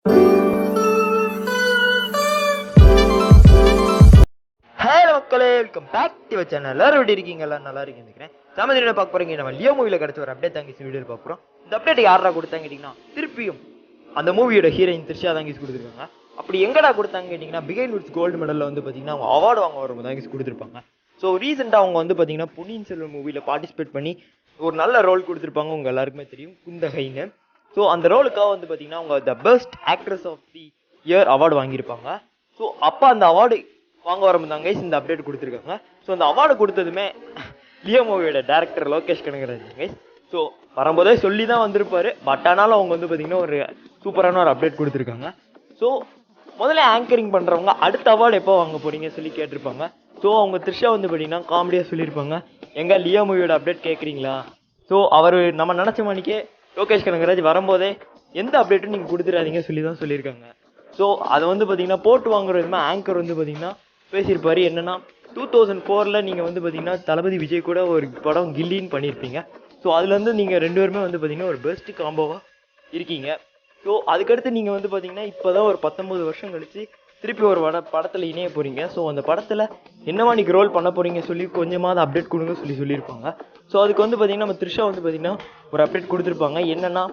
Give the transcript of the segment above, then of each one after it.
Hello மக்களே, welcome back to channel. எல்லாரும் எப்படி இருக்கீங்க? எல்லாம் நல்லா இருக்கீங்க நினைக்கிறேன். சமதிரியில பார்க்க போறீங்க. நம்ம லியோ மூவில கிடைச்ச ஒரு அப்டேட் தாங்க வீடியோ பார்க்க போறோம். இந்த அப்டேட் யாரா கொடுத்தாங்க கேட்டீங்கன்னா, திருப்பியும் அந்த மூவியோட ஹீரோயின் த்ரிஷா தாங்க கொடுத்துருக்காங்க. அப்படி எங்கடா கொடுத்தாங்க கேட்டீங்கன்னா, பிகைன் வுட்ஸ் கோல்டு மெடல்ல வந்து பாத்தீங்கன்னா அவங்க அவார்டு வாங்க வரும்போது தாங்க கொடுத்துருப்பாங்க. ஸோ ரீசெண்டாக அவங்க வந்து பாத்தீங்கன்னா பொன்னியின் செல்வன் மூவில பார்ட்டிசிபேட் பண்ணி ஒரு நல்ல ரோல் கொடுத்துருப்பாங்க. உங்க எல்லாருக்குமே தெரியும், குந்தகைன்னு. ஸோ அந்த ரோலுக்காக வந்து பாத்தீங்கன்னா அவங்க the best actress of the year award வாங்கியிருப்பாங்க. ஸோ அப்போ அந்த அவார்டு வாங்க வரும்போதாங்க இந்த அப்டேட் கொடுத்துருக்காங்க. ஸோ அந்த அவார்டு கொடுத்ததுமே லியோ மூவியோட டேரக்டர் லோகேஷ் கனகராஜ் ஸோ வரும்போதே சொல்லி தான் வந்திருப்பாரு. பட் ஆனாலும் அவங்க வந்து பார்த்தீங்கன்னா ஒரு சூப்பரான ஒரு அப்டேட் கொடுத்துருக்காங்க. ஸோ முதல்ல ஆங்கரிங் பண்ணுறவங்க அடுத்த அவார்டு எப்போ வாங்க போறீங்க சொல்லி கேட்டிருப்பாங்க. ஸோ அவங்க த்ரிஷா வந்து பார்த்தீங்கன்னா காமெடியாக சொல்லியிருப்பாங்க, எங்கள் லியோ மூவியோட அப்டேட் கேட்குறீங்களா? ஸோ அவர் நம்ம நினச்ச மணிக்கே லோகேஷ் கனகராஜ் வரும்போதே எந்த அப்டேட்டும் நீங்கள் கொடுத்துடாதீங்க சொல்லி தான் சொல்லியிருக்காங்க. ஸோ அதை வந்து பார்த்தீங்கன்னா போட்டு வாங்குற விதமாக ஆங்கர் வந்து பார்த்தீங்கன்னா பேசியிருப்பாரு. என்னன்னா 2004 நீங்கள் வந்து பார்த்தீங்கன்னா தளபதி விஜய் கூட ஒரு படம் கில்லின்னு பண்ணியிருப்பீங்க. ஸோ அதுலேருந்து நீங்கள் ரெண்டு பேருமே வந்து பார்த்தீங்கன்னா ஒரு பெஸ்ட் காம்போவாக இருக்கீங்க. ஸோ அதுக்கடுத்து நீங்கள் வந்து பார்த்தீங்கன்னா இப்போ தான் ஒரு 19 வருஷம் கழிச்சு திருப்பி ஒரு படத்தில் இணைய போகிறீங்க. ஸோ அந்த படத்தில் என்னவா நீங்கள் ரோல் பண்ண போகிறீங்க சொல்லி கொஞ்சமாவது அப்டேட் கொடுங்க சொல்லியிருப்பாங்க. ஸோ அதுக்கு வந்து பார்த்தீங்கன்னா நம்ம த்ரிஷா வந்து பார்த்தீங்கன்னா ஒரு அப்டேட் கொடுத்துருப்பாங்க. என்னென்னா,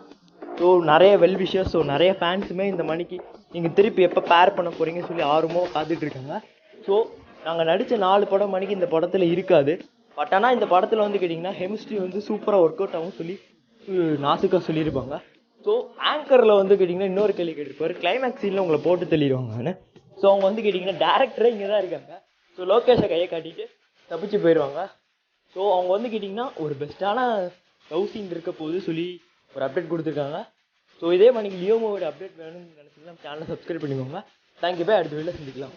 ஸோ நிறைய வெல் விஷஸ், ஸோ நிறைய ஃபேன்ஸுமே இந்த மணிக்கு நீங்கள் திருப்பி எப்போ பேர் பண்ண போகிறீங்க சொல்லி ஆர்வமாக காத்துட்ருக்காங்க. ஸோ நாங்கள் நடித்த 4 படம் மணிக்கு இந்த படத்தில் இருக்காது. பட் ஆனால் இந்த படத்தில் வந்து கேட்டிங்கன்னா கெமிஸ்ட்ரி வந்து சூப்பராக ஒர்க் அவுட் ஆகும் சொல்லி நாசுக்காக சொல்லியிருப்பாங்க. ஸோ ஆங்கரில் வந்து கேட்டிங்கன்னா இன்னொரு கேள்வி கேட்டிருப்பாரு, கிளைமேக்ஸ் சீனில் உங்களை போட்டு தள்ளிடுவாங்கன்னு. ஸோ அவங்க வந்து கேட்டிங்கன்னா டேரக்டரே இங்கே தான் இருக்காங்க. ஸோ லோகேஷை கையை காட்டிட்டு தப்பிச்சு போயிடுவாங்க. ஸோ அவங்க வந்து கேட்டிங்கன்னா ஒரு பெஸ்ட்டான லவ் சீன் இருக்க போது சொல்லி ஒரு அப்டேட் கொடுத்துருக்காங்க. ஸோ இதே மணிக்கு லியோ மூவியோட அப்டேட் வேணும்னு நினச்சிங்கன்னா சேனலை சப்ஸ்கிரைப் பண்ணிக்கோங்க. தேங்க்யூ. போய் அடுத்த வீடியோவில் சந்திக்கலாம்.